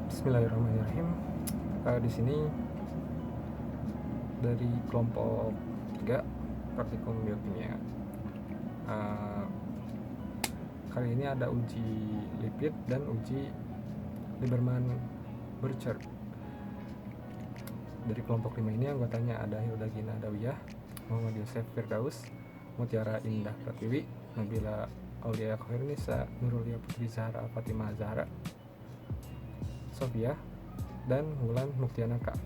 Bismillahirrahmanirrahim. Di sini dari kelompok 3 praktikum biokimia. Kali ini ada uji lipid dan uji Lieberman-Burchard. Dari kelompok 5 ini anggotanya ada Hilda Gina Dawiyah, Muhammad Yosef Firdaus, Mutiara Indah Pratiwi, Nabila Aulia Khoirnisa, Nurulia Putri Zahra Fatimah Zahra, Sofia, dan Wulan Muktianaka.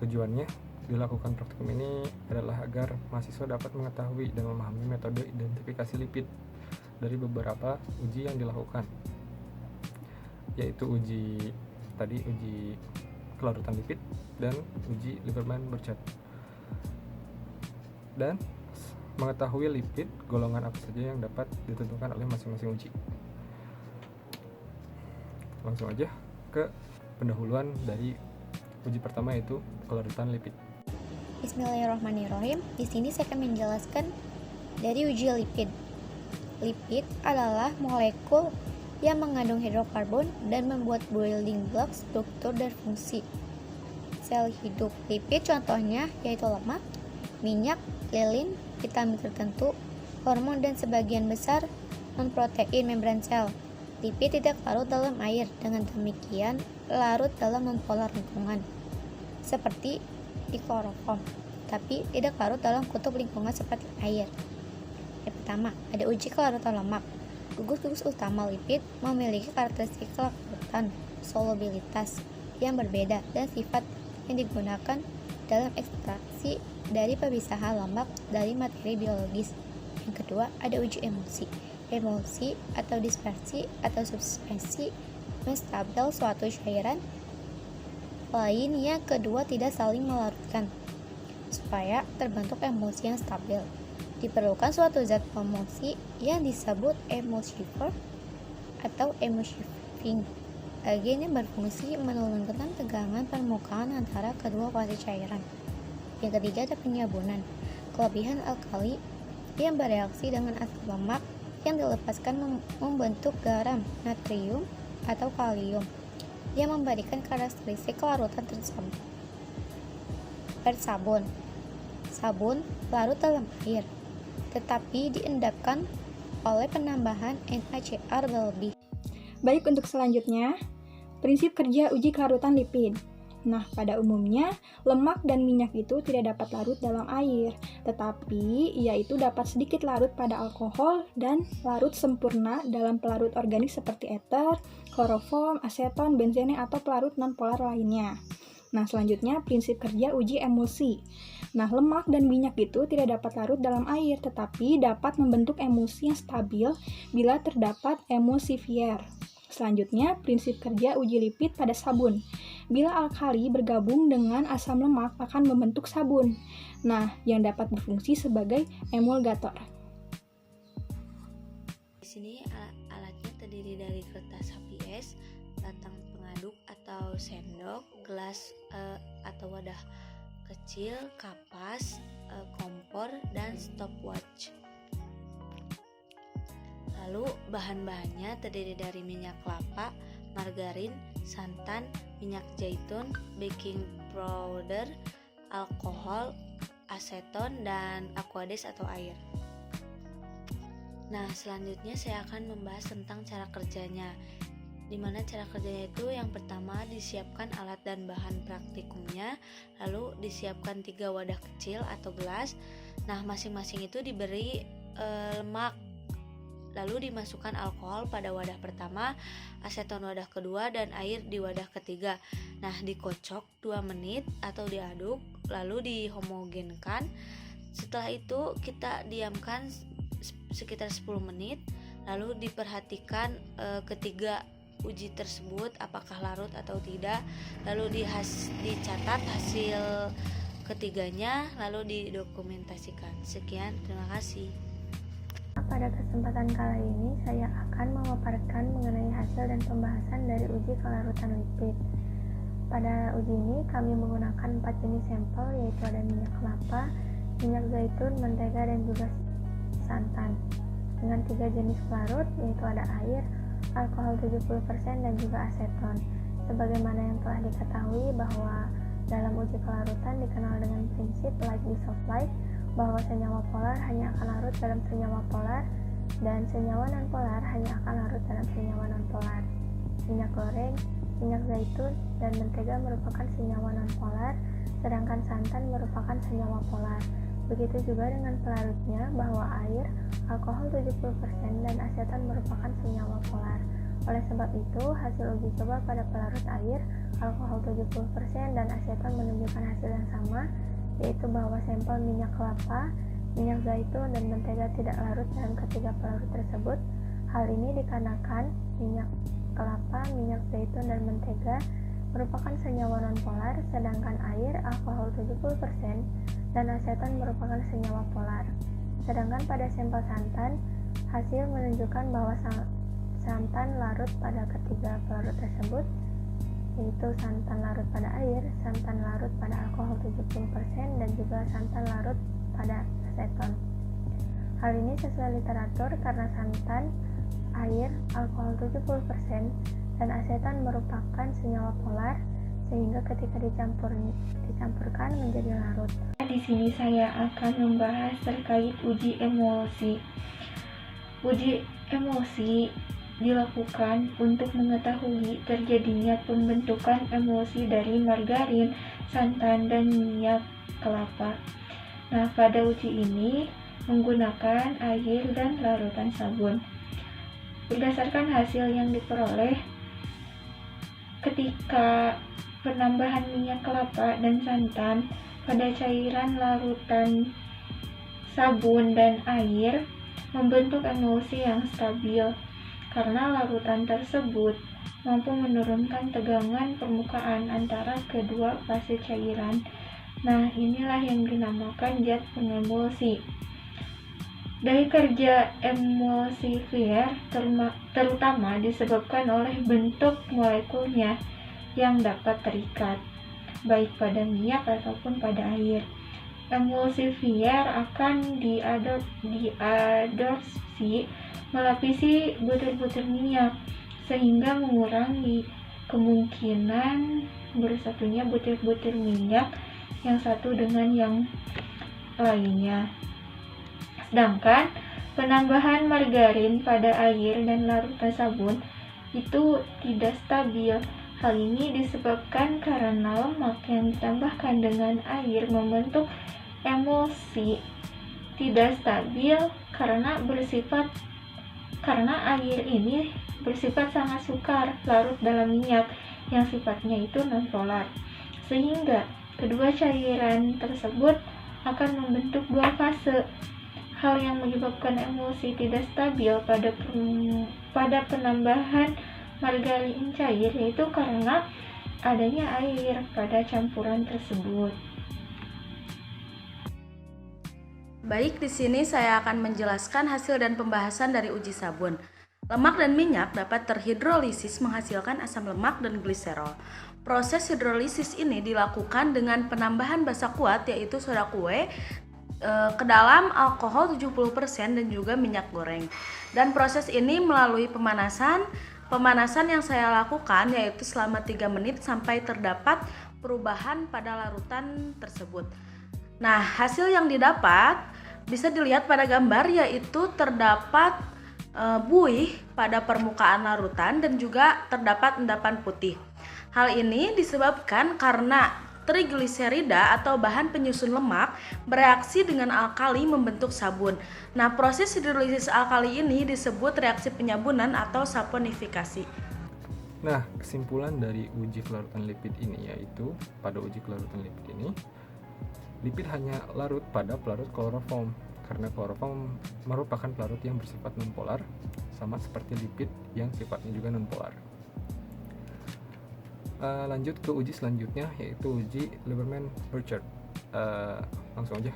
Tujuannya dilakukan praktikum ini adalah agar mahasiswa dapat mengetahui dan memahami metode identifikasi lipid dari beberapa uji yang dilakukan, yaitu uji kelarutan lipid dan uji Lieberman-Burchard, dan mengetahui lipid golongan apa saja yang dapat ditentukan oleh masing-masing uji. Langsung aja ke pendahuluan dari uji pertama, yaitu kelarutan lipid. Bismillahirrahmanirrahim. Di sini saya akan menjelaskan dari uji lipid. Lipid adalah molekul yang mengandung hidrokarbon dan membuat building block struktur dan fungsi sel hidup. Lipid contohnya yaitu lemak, minyak, lilin, vitamin tertentu, hormon, dan sebagian besar non-protein membran sel. Lipid tidak larut dalam air, dengan demikian larut dalam nonpolar lingkungan, seperti di kloroform, tapi tidak larut dalam kutub lingkungan seperti air. Yang pertama, ada uji kelarutan lemak. Gugus-gugus utama lipid memiliki karakteristik kelarutan, solubilitas yang berbeda, dan sifat yang digunakan dalam ekstraksi dari pemisahan lemak dari materi biologis. Yang kedua, ada uji emulsi. Emulsi atau dispersi atau suspensi menstabil suatu cairan lain yang kedua tidak saling melarutkan. Supaya terbentuk emulsi yang stabil, diperlukan suatu zat emulsi yang disebut emulsifier atau emulsifying agen yang berfungsi menurunkan tegangan permukaan antara kedua fase cairan. Yang ketiga, ada penyabunan. Kelebihan alkali yang bereaksi dengan asam lemak yang dilepaskan membentuk garam, natrium, atau kalium yang memberikan karakteristik kelarutan tersebut. Bersabun. Sabun larut dalam air, tetapi diendapkan oleh penambahan NaCl berlebih. Baik, untuk selanjutnya, prinsip kerja uji kelarutan lipid. Nah, pada umumnya, lemak dan minyak itu tidak dapat larut dalam air, tetapi ia itu dapat sedikit larut pada alkohol dan larut sempurna dalam pelarut organik seperti ether, kloroform, aseton, benzene, atau pelarut nonpolar lainnya. Nah, selanjutnya prinsip kerja uji emulsi. Nah, lemak dan minyak itu tidak dapat larut dalam air, tetapi dapat membentuk emulsi yang stabil bila terdapat emulsifier. Selanjutnya, prinsip kerja uji lipid pada sabun. Bila alkali bergabung dengan asam lemak akan membentuk sabun. Nah, yang dapat berfungsi sebagai emulgator. Di sini alatnya terdiri dari kertas HPS, batang pengaduk atau sendok, gelas atau wadah kecil, kapas, kompor, dan stopwatch. Lalu bahan-bahannya terdiri dari minyak kelapa, margarin, santan, minyak zaitun, baking powder, alkohol, aseton, dan aqueous atau air. Nah, selanjutnya saya akan membahas tentang cara kerjanya. Dimana cara kerjanya itu yang pertama disiapkan alat dan bahan praktikumnya, lalu disiapkan 3 wadah kecil atau gelas. Nah, masing-masing itu diberi lemak. Lalu dimasukkan alkohol pada wadah pertama, aseton wadah kedua, dan air di wadah ketiga. Nah, dikocok 2 menit atau diaduk, lalu dihomogenkan. Setelah itu kita diamkan sekitar 10 menit, lalu diperhatikan ketiga uji tersebut apakah larut atau tidak, lalu dicatat hasil ketiganya, lalu didokumentasikan. Sekian, terima kasih. Pada kesempatan kali ini saya akan memaparkan mengenai hasil dan pembahasan dari uji kelarutan lipid. Pada uji ini kami menggunakan 4 jenis sampel, yaitu ada minyak kelapa, minyak zaitun, mentega, dan juga santan. Dengan 3 jenis pelarut, yaitu ada air, alkohol 70% dan juga aseton. Sebagaimana yang telah diketahui bahwa dalam uji kelarutan dikenal dengan prinsip like dissolve like, bahwa senyawa polar hanya akan larut dalam senyawa polar dan senyawa nonpolar hanya akan larut dalam senyawa nonpolar. Minyak goreng, minyak zaitun, dan mentega merupakan senyawa nonpolar, sedangkan santan merupakan senyawa polar. Begitu juga dengan pelarutnya, bahwa air, alkohol 70% dan aseton merupakan senyawa polar. Oleh sebab itu, hasil uji coba pada pelarut air, alkohol 70% dan aseton menunjukkan hasil yang sama, yaitu bahwa sampel minyak kelapa, minyak zaitun, dan mentega tidak larut dalam ketiga pelarut tersebut. Hal ini dikarenakan minyak kelapa, minyak zaitun, dan mentega merupakan senyawa nonpolar, sedangkan air, alkohol 70%, dan aseton merupakan senyawa polar. Sedangkan pada sampel santan, hasil menunjukkan bahwa santan larut pada ketiga pelarut tersebut, yaitu santan larut pada air, santan larut pada alkohol 70%, dan juga santan larut pada aseton. Hal ini sesuai literatur karena santan, air, alkohol 70%, dan aseton merupakan senyawa polar, sehingga ketika dicampurkan menjadi larut. Di sini saya akan membahas terkait uji emulsi. Uji emulsi dilakukan untuk mengetahui terjadinya pembentukan emulsi dari margarin, santan, dan minyak kelapa. Nah, pada uji ini menggunakan air dan larutan sabun. Berdasarkan hasil yang diperoleh, ketika penambahan minyak kelapa dan santan pada cairan larutan sabun dan air membentuk emulsi yang stabil karena larutan tersebut mampu menurunkan tegangan permukaan antara kedua fase cairan. Nah, inilah yang dinamakan zat pengemulsi. Dari kerja emulsifier terutama disebabkan oleh bentuk molekulnya yang dapat terikat, baik pada minyak ataupun pada air. Emulsifier akan diadsorpsi melapisi butir-butir minyak, sehingga mengurangi kemungkinan bersatunya butir-butir minyak yang satu dengan yang lainnya. Sedangkan penambahan margarin pada air dan larutan sabun itu tidak stabil. Hal ini disebabkan karena lemak yang ditambahkan dengan air membentuk emulsi tidak stabil karena air ini bersifat sangat sukar larut dalam minyak yang sifatnya itu nonpolar, sehingga kedua cairan tersebut akan membentuk dua fase. Hal yang menyebabkan emulsi tidak stabil pada penambahan margarin cair yaitu karena adanya air pada campuran tersebut. Baik, di sini saya akan menjelaskan hasil dan pembahasan dari uji sabun. Lemak dan minyak dapat terhidrolisis menghasilkan asam lemak dan gliserol. Proses hidrolisis ini dilakukan dengan penambahan basa kuat yaitu soda kue ke dalam alkohol 70% dan juga minyak goreng. Dan proses ini melalui pemanasan yang saya lakukan yaitu selama 3 menit sampai terdapat perubahan pada larutan tersebut. Nah, hasil yang didapat bisa dilihat pada gambar yaitu terdapat buih pada permukaan larutan dan juga terdapat endapan putih. Hal ini disebabkan karena trigliserida atau bahan penyusun lemak bereaksi dengan alkali membentuk sabun. Nah, proses hidrolisis alkali ini disebut reaksi penyabunan atau saponifikasi. Nah, kesimpulan dari uji kelarutan lipid ini yaitu pada uji kelarutan lipid ini, lipid hanya larut pada pelarut kloroform karena kloroform merupakan pelarut yang bersifat nonpolar, sama seperti lipid yang sifatnya juga nonpolar. Lanjut ke uji selanjutnya yaitu uji Lieberman-Burchard. Langsung aja.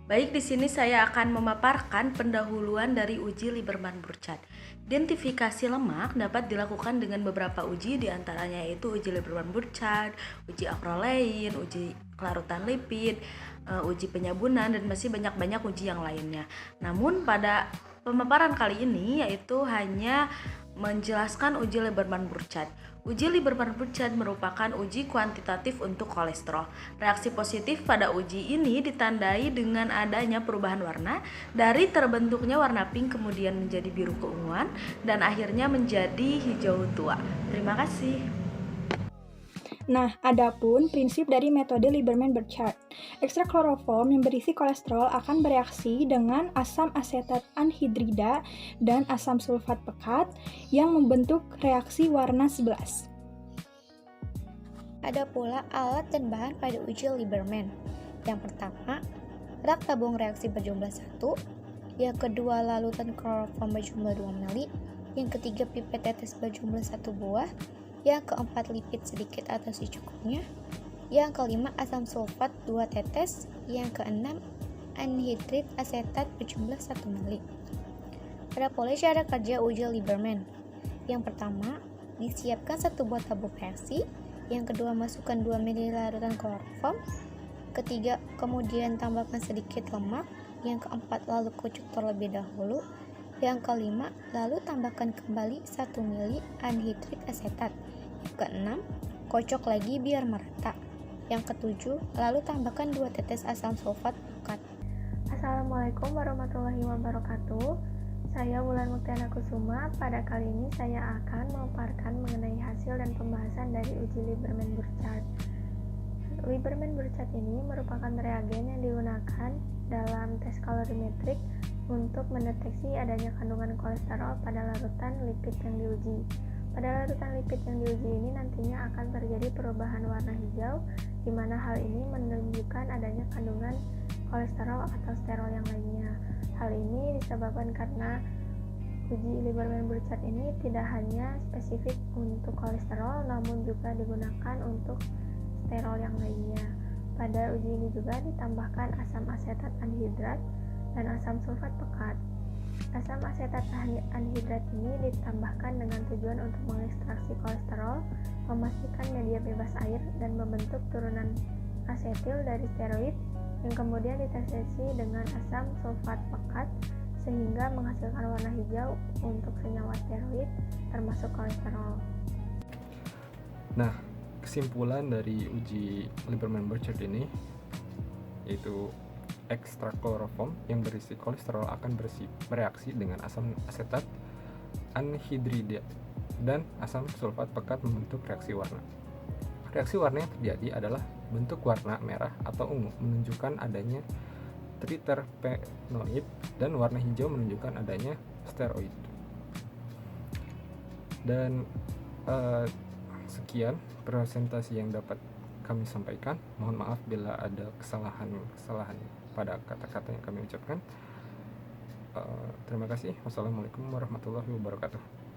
Baik, di sini saya akan memaparkan pendahuluan dari uji Lieberman-Burchard. Identifikasi lemak dapat dilakukan dengan beberapa uji, diantaranya yaitu uji Lieberman-Burchard, uji Acrolein, uji kelarutan lipid, uji penyabunan, dan masih banyak uji yang lainnya. Namun pada pemaparan kali ini yaitu hanya menjelaskan uji Lieberman-Burchard. Uji Lieberman-Burchard merupakan uji kuantitatif untuk kolesterol. Reaksi positif pada uji ini ditandai dengan adanya perubahan warna dari terbentuknya warna pink kemudian menjadi biru keunguan dan akhirnya menjadi hijau tua. Terima kasih. Nah, adapun prinsip dari metode Lieberman-Burchard. Ekstrak kloroform yang berisi kolesterol akan bereaksi dengan asam asetat anhidrida dan asam sulfat pekat yang membentuk reaksi warna 11. Ada pula alat dan bahan pada uji Lieberman. Yang pertama, rak tabung reaksi berjumlah 1, yang kedua larutan kloroform berjumlah 2 ml, yang ketiga pipet tetes berjumlah 1 buah, yang keempat lipid sedikit atau secukupnya, yang kelima asam sulfat 2 tetes, yang keenam anhidrid asetat berjumlah 1 ml. Ada pula cara kerja uji Lieberman. Yang pertama, disiapkan 1 buah tabung reaksi, yang kedua masukkan 2 ml larutan kloroform, ketiga kemudian tambahkan sedikit lemak, yang keempat lalu kocok terlebih dahulu, yang kelima lalu tambahkan kembali 1 ml anhidrid asetat, yang keenam kocok lagi biar merata, yang ketujuh lalu tambahkan 2 tetes asam sulfat pekat. Assalamualaikum warahmatullahi wabarakatuh. Saya Wulan Muktiana Kusuma. Pada kali ini saya akan memaparkan mengenai hasil dan pembahasan dari uji Lieberman-Burchard. Lieberman-Burchard ini merupakan reagen yang digunakan dalam tes kalorimetrik untuk mendeteksi adanya kandungan kolesterol pada larutan lipid yang diuji. Pada larutan lipid yang diuji ini nantinya akan terjadi perubahan warna hijau, di mana hal ini menunjukkan adanya kandungan kolesterol atau sterol yang lainnya. Hal ini disebabkan karena uji Lieberman-Burchard ini tidak hanya spesifik untuk kolesterol, namun juga digunakan untuk sterol yang lainnya. Pada uji ini juga ditambahkan asam asetat anhidrat dan asam sulfat pekat. Asam asetat anhidrat ini ditambahkan dengan tujuan untuk mengekstraksi kolesterol, memastikan media bebas air, dan membentuk turunan asetil dari steroid yang kemudian diteteksi dengan asam sulfat pekat sehingga menghasilkan warna hijau untuk senyawa steroid termasuk kolesterol. Nah, kesimpulan dari uji Lieberman-Burchard ini yaitu ekstrak kloroform yang berisi kolesterol akan bereaksi dengan asam asetat anhidrida dan asam sulfat pekat membentuk reaksi warna. Reaksi warna yang terjadi adalah bentuk warna merah atau ungu menunjukkan adanya triterpenoid dan warna hijau menunjukkan adanya steroid. Dan sekian presentasi yang dapat kami sampaikan. Mohon maaf bila ada kesalahan pada kata-kata yang kami ucapkan. Terima kasih. Wassalamualaikum warahmatullahi wabarakatuh.